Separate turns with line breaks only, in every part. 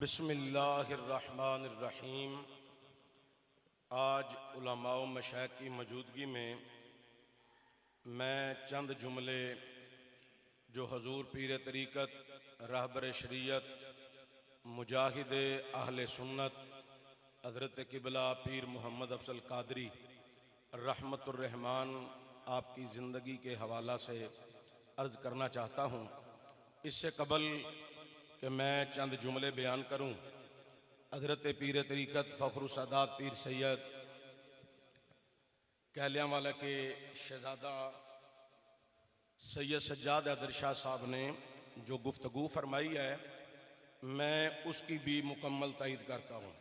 बिस्मिल्लाहिर्रहमानिर्रहीम। आज उलमा व मशाइख की मौजूदगी में मैं चंद जुमले जो हजूर पीर तरीक़त, रहबर शरीयत, मुजाहिद अहले सुन्नत हज़रत क़िबला पीर मोहम्मद अफज़ल कादरी रहमतुर रहमान आपकी ज़िंदगी के हवाला से अर्ज़ करना चाहता हूँ। इससे कबल कि मैं चंद जुमले बयान करूं, हज़रत पीर तरीक़त फ़ख्रुस सादात पीर सैयद कहलियांवाला के शहज़ादा सैयद सज्जाद हैदर शाह साहब ने जो गुफ्तगू फरमाई है, मैं उसकी भी मुकम्मल तायीद करता हूँ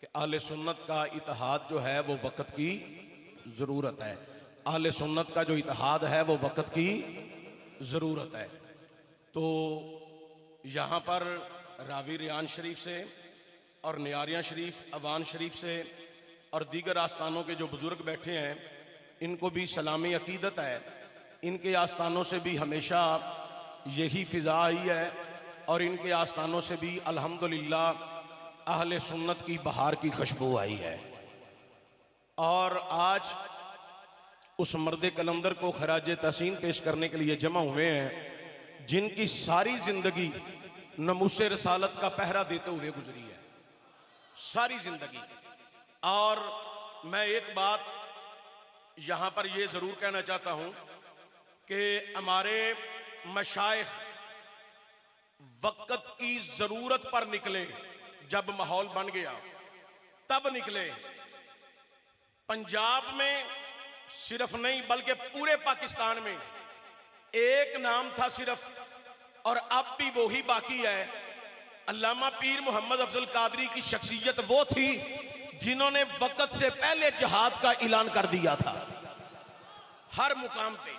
कि अहले सुन्नत का इत्तेहाद जो है वो वक़्त की ज़रूरत है। अहले सुन्नत का जो इत्तेहाद है वो वक़्त की ज़रूरत है। तो यहाँ पर रावी रियान शरीफ से और नियारियाँ शरीफ, अवान शरीफ से और दीगर आस्थानों के जो बुज़ुर्ग बैठे हैं, इनको भी सलामी अकीदत है। इनके आस्थानों से भी हमेशा यही फ़िज़ा आई है और इनके आस्थानों से भी अल्हम्दुलिल्लाह अहले सुन्नत की बहार की खुशबू आई है। और आज उस मर्द कलंदर को खराज तहसीन पेश करने के लिए जमा हुए हैं, जिनकी सारी जिंदगी नमूसे रसालत का पहरा देते हुए गुजरी है, सारी जिंदगी। और मैं एक बात यहां पर यह जरूर कहना चाहता हूं कि हमारे मशाइख वक्त की जरूरत पर निकले, जब माहौल बन गया तब निकले। पंजाब में सिर्फ नहीं बल्कि पूरे पाकिस्तान में एक नाम था सिर्फ, और अब भी वो ही बाकी है। अल्लामा पीर मोहम्मद अफजल कादरी की शख्सियत वो थी जिन्होंने वक्त से पहले जिहाद का ऐलान कर दिया था। हर मुकाम पे,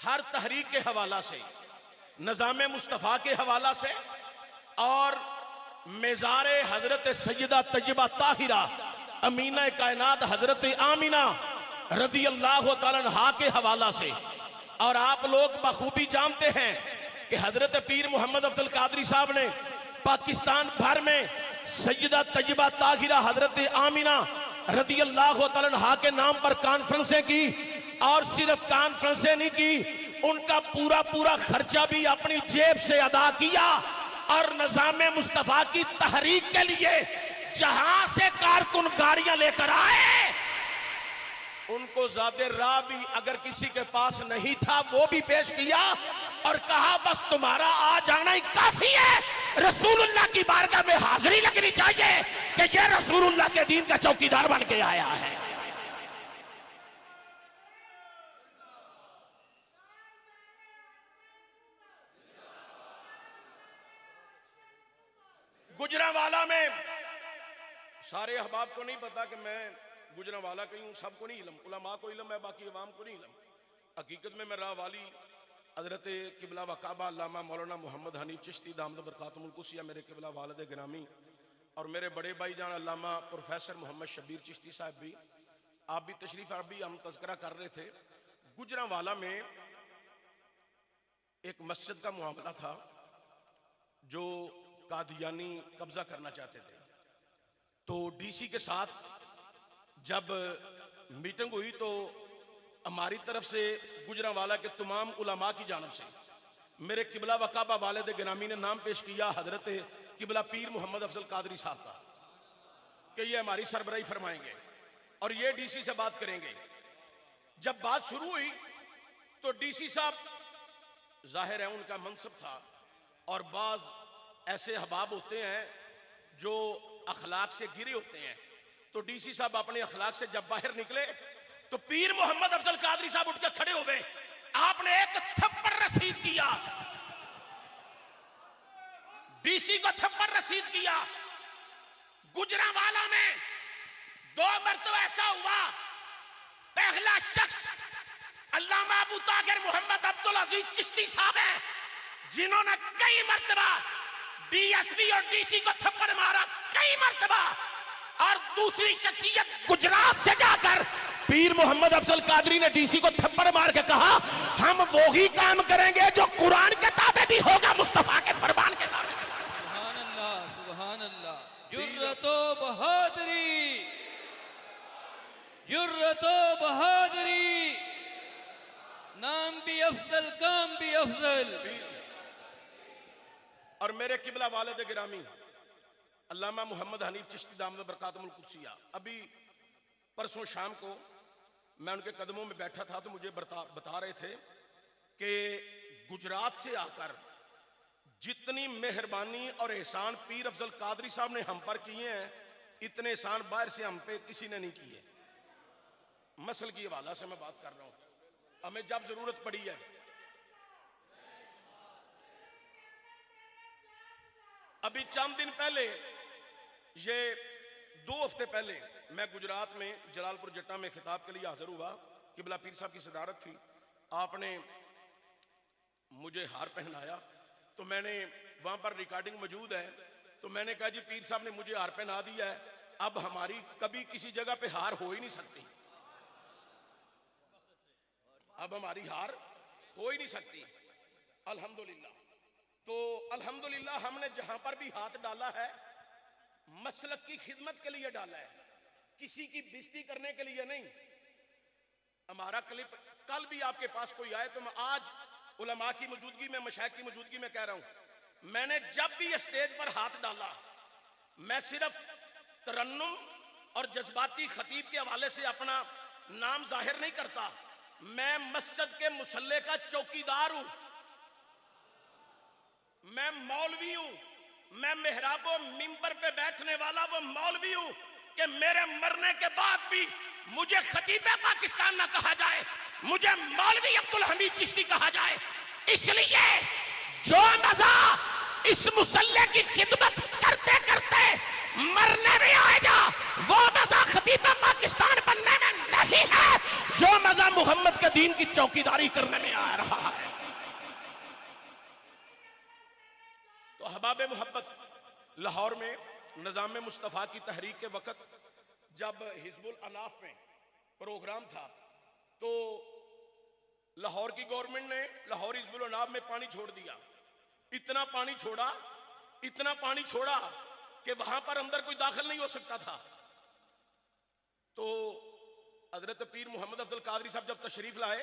हर तहरीक के हवाला से, निज़ाम मुस्तफ़ा के हवाला से और मेज़ारे हजरत सैयदा तैयबा ताहिरा अमीना कायनात हजरत आमिना रदी अल्लाह तआला अन्हा के हवाला से। और आप लोग बखूबी जानते हैं कि हजरत पीर मोहम्मद अफजल कादरी साहब ने पाकिस्तान भर में सैयदा तैयबा ताहिरा हजरत आमिना रदी अल्लाह तआला अन्हा के नाम पर कॉन्फ्रेंसें की, और सिर्फ कॉन्फ्रेंसें नहीं की, उनका पूरा पूरा खर्चा भी अपनी जेब से अदा किया। और निज़ाम मुस्तफ़ा की तहरीक के लिए जहां से कारकुन गाड़ियां लेकर आए, उनको ज़ादे राह भी अगर किसी के पास नहीं था वो भी पेश किया और कहा बस तुम्हारा आ जाना ही काफी है। रसूलुल्लाह की बारगाह में हाजिरी लगनी चाहिए कि ये रसूलुल्लाह के दीन का चौकीदार बन के आया है। गुजरांवाला में सारे अहबाब को नहीं पता कि मैं गुजरांवाला का ही हूँ, सबको नहीं इल्म, उलमा को इल्म है, बाकी अवाम को नहीं इल्म। हकीकत में मैं राह वाली हज़रत क़िबला व काबा अल्लामा मौलाना मोहम्मद हनीफ चिश्ती दामद बरकातुहुल कुसिया मेरे क़िबला वालिद गिरामी, और मेरे बड़े भाई जान अल्लामा प्रोफेसर मोहम्मद शबीर चिश्ती साहब भी, आप भी तशरीफ़ आप भी, हम तज़किरा कर रहे थे। गुजरांवाला में एक मस्जिद का मामला था जो कादियानी कब्जा करना चाहते थे। तो डीसी के साथ जब मीटिंग हुई तो हमारी तरफ से गुजरांवाला के तमाम उलमा की जानब से मेरे क़िबला व काबा वालिद गिरामी ने नाम पेश किया हजरत क़िबला पीर मोहम्मद अफजल कादरी साहब का कि ये हमारी सरबराही फरमाएंगे और ये डीसी से बात करेंगे। जब बात शुरू हुई तो डीसी साहब, जाहिर है उनका मनसब था, और बाज ऐसे अहबाब होते हैं जो अखलाक से गिरे होते हैं। तो डीसी साहब अपने अखलाक से जब बाहर निकले तो पीर मोहम्मद अफजल कादरी साहब उठ के खड़े हो गए। आपने एक थप्पड़ रसीद किया, डीसी को थप्पड़ रसीद किया। गुजरांवाला में 2 मरतबा ऐसा हुआ, पहला शख्स अल्लामा अबू ताहिर मोहम्मद अब्दुल अजीज चिश्ती साहब हैं, जिन्होंने कई मरतबा डीएसपी और डीसी को थप्पड़ मारा, कई मरतबा। और दूसरी शख्सियत गुजरात से जाकर पीर मोहम्मद अफजल कादरी ने डीसी को थप्पड़ मार के कहा हम वो ही काम करेंगे जो कुरान के ताबे भी होगा, मुस्तफा के फरमान के ताबे। सुभान अल्लाह, सुभान
जुर्रतो बहादुरी, जुर्रतो बहादुरी, नाम भी अफजल, काम भी अफजल।
और मेरे किबला वालिद गिरामी अल्लामा मोहम्मद हनीफ चिश्ती दामद बरकातुहुल कुद्सिया, अभी परसों शाम को मैं उनके कदमों में बैठा था तो मुझे बता रहे थे कि गुजरात से आकर जितनी मेहरबानी और एहसान पीर अफजल कादरी साहब ने हम पर किए हैं, इतने एहसान बाहर से हम पे किसी ने नहीं किए। मसल की हवाला से मैं बात कर रहा हूं, हमें जब जरूरत पड़ी है। अभी चंद दिन पहले, ये 2 हफ्ते पहले, मैं गुजरात में जलालपुर जट्टा में खिताब के लिए हाजिर हुआ। किबला पीर साहब की सदारत थी, आपने मुझे हार पहनाया, तो मैंने वहां पर रिकॉर्डिंग मौजूद है, तो मैंने कहा जी पीर साहब ने मुझे हार पहना दिया है, अब हमारी कभी किसी जगह पे हार हो ही नहीं सकती, अब हमारी हार हो ही नहीं सकती। अल्हम्दुलिल्लाह। तो अल्हम्दुलिल्लाह हमने जहां पर भी हाथ डाला है मसलक की खिदमत के लिए डाला है, किसी की बेइज्जती करने के लिए नहीं। हमारा क्लिप कल भी आपके पास कोई आए तो मैं आज उलमा की मौजूदगी में, मशाइख की मौजूदगी में कह रहा हूं, मैंने जब भी स्टेज पर हाथ डाला, मैं सिर्फ तरन्नुम और जज्बाती खतीब के हवाले से अपना नाम जाहिर नहीं करता, मैं मस्जिद के मुसल्ले का चौकीदार हूं, मैं मौलवी हूं, मैं मेहराबो मिंबर पे बैठने वाला वो मौलवी हूं कि मेरे मरने के बाद भी मुझे खतीब पाकिस्तान ना कहा जाए, मुझे मौलवी अब्दुल हमीद चिश्ती कहा जाए। इसलिए जो मजा इस मुसल्ले की खिदमत करते करते मरने में आएगा, वो मजा खतीब पाकिस्तान बनने में नहीं है, जो मजा मोहम्मद के दीन की चौकीदारी करने में आ रहा है। तो अहबाब मोहब्बत, लाहौर में निज़ाम मुस्तफ़ा की तहरीक के वक़्त जब हिज़्बुल अनाफ में प्रोग्राम था, तो लाहौर की गवर्नमेंट ने लाहौर हिज़्बुल अनाफ में पानी छोड़ दिया। इतना पानी छोड़ा, इतना पानी छोड़ा कि वहां पर अंदर कोई दाखिल नहीं हो सकता था। तो हजरत पीर मोहम्मद अब्दुल कादरी साहब जब तशरीफ लाए,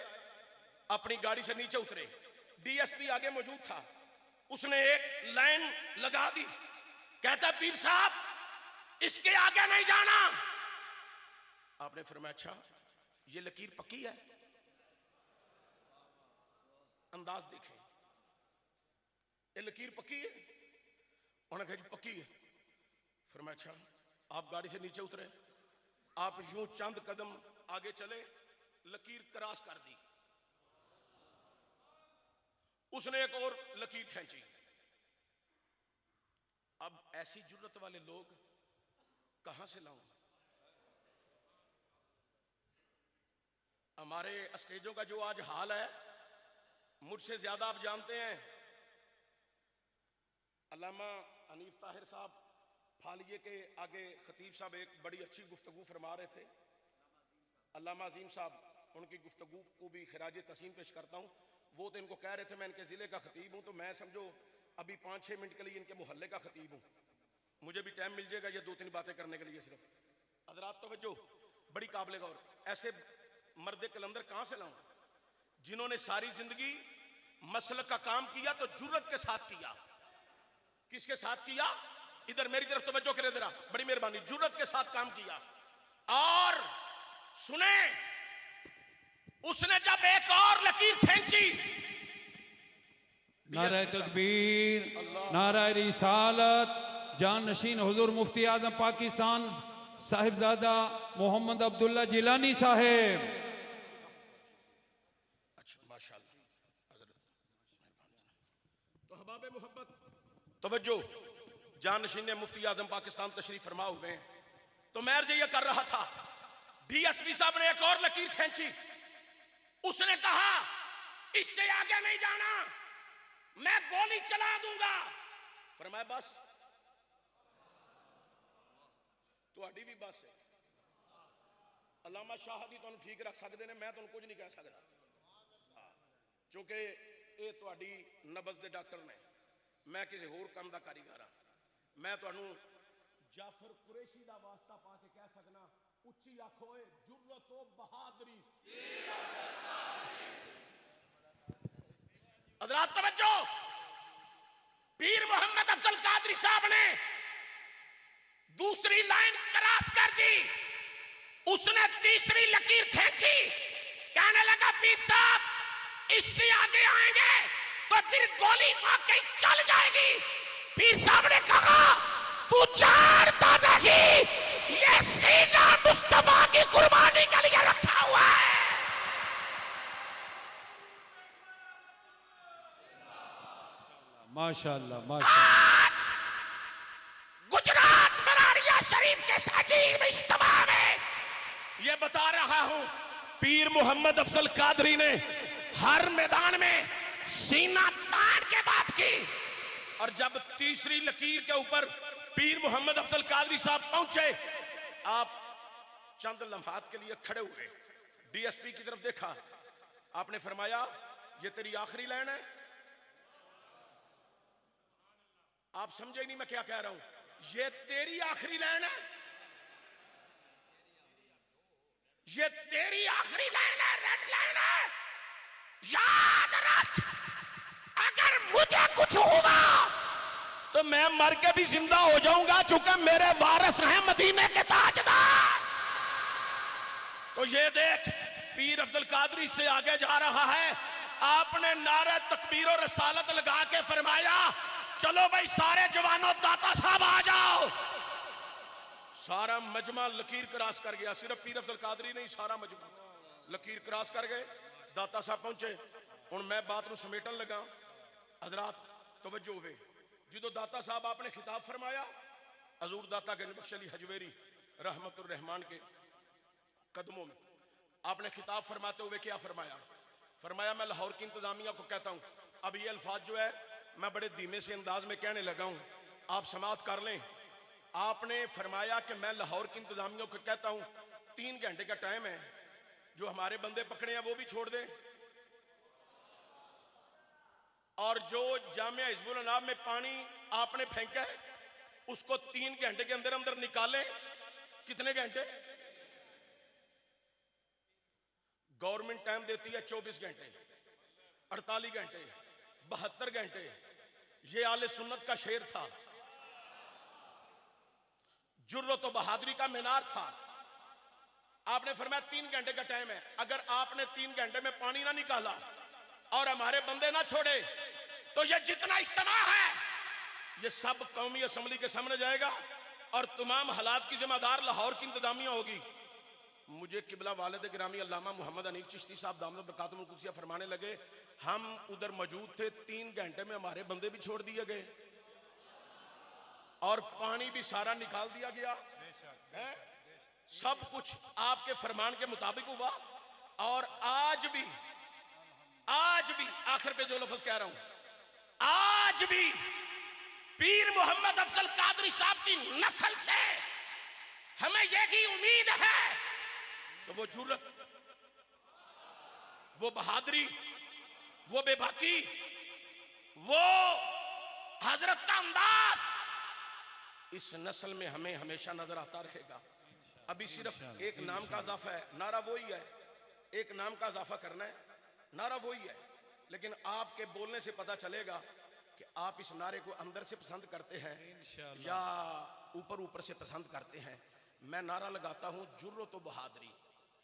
अपनी गाड़ी से नीचे उतरे, डीएसपी आगे मौजूद था, उसने एक लाइन लगा दी, कहता पीर साहब इसके आगे नहीं जाना। आपने फरमाया अच्छा ये लकीर पक्की है? अंदाज देखें, ये लकीर पक्की है? उन्होंने कहा जी पक्की है। फरमाया अच्छा, आप गाड़ी से नीचे उतरे, आप यूं चंद कदम आगे चले, लकीर क्रॉस कर दी, उसने एक और लकीर खींची। अब ऐसी जुर्रत वाले लोग कहां से लाऊं? हमारे स्टेजों का जो आज हाल है, मुझसे ज्यादा आप जानते हैं। अल्लामा हनीफ ताहिर साहब फालिये के आगे खतीब साहब एक बड़ी अच्छी गुफ्तगू फरमा रहे थे। अल्लामा अजीम साहब, उनकी गुफ्तगू को भी खिराज तस्लीम पेश करता हूँ। वो तो इनको कह रहे थे मैं इनके ज़िले का खतीब हूँ, तो मैं समझो अभी 5-6 मिनट के लिए इनके मोहल्ले का खतीब हूँ, मुझे भी टाइम मिल जाएगा ये 2-3 बातें करने के लिए। सिर्फ हज़रात तवज्जो, बड़ी काबिल गौर, ऐसे मर्द कलंदर कहाँ से लाऊं जिन्होंने सारी जिंदगी मसलक का काम किया तो जुर्रत के साथ किया। किसके साथ किया? इधर मेरी तरफ तवज्जो करें जरा, बड़ी मेहरबानी। जुर्रत के साथ काम किया। और सुने, उसने जब एक और लकीर खींची,
नारा तकबीर, नारा रिसालत, जानशीन हुजूर मुफ्ती आजम पाकिस्तान साहिबजादा मोहम्मद अब्दुल्ला जिलानी साहेब।
अच्छा माशाअल्लाह। तो हबाब मोहब्बत तवज्जो, जानशीन मुफ्ती आजम पाकिस्तान तशरीफ फरमा हुए हैं। तो मैं अर्ज ये कर रहा था, डीएसपी साहब ने एक और लकीर खींची, उसने कहा इससे आगे नहीं जाना, मैं गोली चला दूंगा। फरमाया बस तुहाडी भी बस है। अल्लामा शाह जी तुहानू ठीक रख सकते हैं, मैं तुहानू कुछ नहीं कह सकता, क्योंकि ये तुहाडी नब्ज दे डॉक्टर ने, मैं किसी होर काम दा कारीगर हाँ। मैं तुहानू जाफर कुरैशी दा वास्ता पाके कह सकना, उच्ची आखो ए जुर्रत ओ बहादुरी। हज़रात तवज्जो, पीर मोहम्मद अफजल कादरी साहब ने दूसरी लाइन क्रॉस कर दी, उसने तीसरी लकीर खींची, कहने लगा पीर साहब इससे आगे आएंगे तो फिर गोली वाकई चल जाएगी। पीर साहब ने कहा तू जानता नहीं ये सीना मुस्तफा की कुर्बानी के लिए रखा हुआ है।
माशाअल्लाह माशाअल्लाह।
गुजरात मरारिया शरीफ के साजिद इज्तिमा में ये बता रहा हूं, पीर मोहम्मद अफजल कादरी ने हर मैदान में सीना तान के बात की। और जब तीसरी लकीर के ऊपर पीर मोहम्मद अफजल कादरी साहब पहुंचे, आप चंद लम्हात के लिए खड़े हुए, डीएसपी की तरफ देखा, आपने फरमाया ये तेरी आखिरी लाइन है। आप समझे नहीं मैं क्या कह रहा हूं, ये तेरी आखिरी लाइन है, ये तेरी आखिरी लाइन है, रेड लाइन है। याद रख, अगर मुझे कुछ हुआ तो मैं मर के भी जिंदा हो जाऊंगा, चूंकि मेरे वारिस हैं मदीने के ताजदार। तो ये देख, पीर अफजल कादरी से आगे जा रहा है। आपने नारे तकबीर और रसालत लगा के फरमाया चलो भाई सारे जवानों दाता साहब आ जाओ। सारा मजमा लकीर क्रॉस कर गया, सिर्फ पीर अफजल कादरी नहीं, सारा मजमा लकीर क्रॉस कर गए, दाता साहब पहुंचे। हुण मैं बात नूं समेटन लगा। हज़रात तवज्जो होवे, जो दाता साहब आपने खिताब फरमाया, हजूर दाता गंजबख्श अली हजवेरी रहमतुर रहमान के कदमों में आपने खिताब फरमाते हुए क्या फरमाया? फरमाया मैं लाहौर की इंतजामिया को कहता हूं, अब ये अल्फाज जो है मैं बड़े धीमे से अंदाज में कहने लगा हूं, आप समाअत कर लें। आपने फरमाया कि मैं लाहौर की इंतजामिया को कहता हूं 3 घंटे का टाइम है, जो हमारे बंदे पकड़े हैं वो भी छोड़ दें, और जो जामिया हिज़्बुल अनाब में पानी आपने फेंका है उसको 3 घंटे के अंदर अंदर निकालें। कितने घंटे? गवर्नमेंट टाइम देती है 24 घंटे, 48 घंटे, 72 घंटे। ये आले सुन्नत का शेर था, जुर्रत और बहादुरी का मीनार था। आपने फरमाया 3 घंटे का टाइम है, अगर आपने 3 घंटे में पानी ना निकाला और हमारे बंदे ना छोड़े तो ये जितना इज्तिमा है ये सब कौमी असम्बली के सामने जाएगा और तमाम हालात की जिम्मेदार लाहौर की इंतजामिया होगी। मुझे किबला वालिद गिरामी अल्लामा मोहम्मद हनीफ चिश्ती साहब दामद बरकातुहुल कुद्सिया फरमाने लगे, हम उधर मौजूद थे, 3 घंटे में हमारे बंदे भी छोड़ दिए गए और पानी भी सारा निकाल दिया गया है। सब कुछ आपके फरमान के मुताबिक हुआ। और आज भी आखिर पे जो लफ्ज कह रहा हूं, आज भी पीर मोहम्मद अफजल कादरी साहब की नस्ल से हमें यही उम्मीद है तो वो जुर्रत, वो बहादुरी, वो बेबाकी, वो हजरत का अंदाज इस नस्ल में हमें हमेशा नजर आता रहेगा। अभी सिर्फ एक नाम का इजाफा है, नारा वही है, एक नाम का इजाफा करना है, नारा वही है, लेकिन आपके बोलने से पता चलेगा कि आप इस नारे को अंदर से पसंद करते हैं या ऊपर ऊपर से पसंद करते हैं। मैं नारा लगाता हूं जुर्रत व बहादुरी।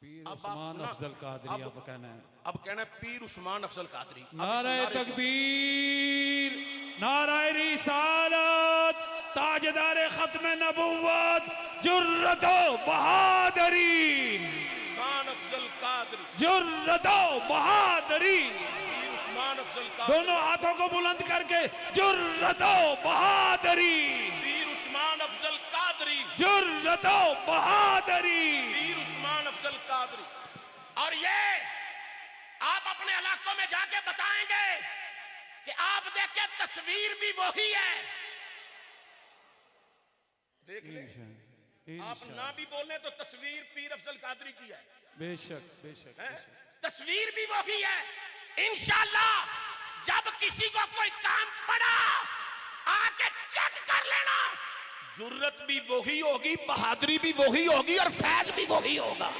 पीर उस्मान अफजल कादरी, अब कहना है,
अब कहना है पीर उस्मान अफजल कादरी।
नारे तकबीर, नारे रिसालत, ताजदार खत्म नबुव्वत, जुर्रत व बहादुरी,
उस्मान अफजल कादरी,
जुर्रत व बहादुरी।
पीर उस्मान अफजल कादरी,
दोनों हाथों को बुलंद करके जुर्रत व बहादुरी,
पीर उस्मान अफजल कादरी,
जुर्रत व बहादुरी,
पीर उस्मान अफजल कादरी। और ये आप अपने इलाकों में जाके बताएंगे कि आप देखे तस्वीर भी वही है। देख ले, आप ना भी बोले तो तस्वीर पीर अफजल कादरी की है।
बेशक बेशक,
तस्वीर भी वही है। इंशाअल्लाह जब किसी को कोई काम पड़ा आके चेक कर लेना, जुर्रत भी वही होगी, बहादुरी भी वही होगी और फैज भी वही होगा।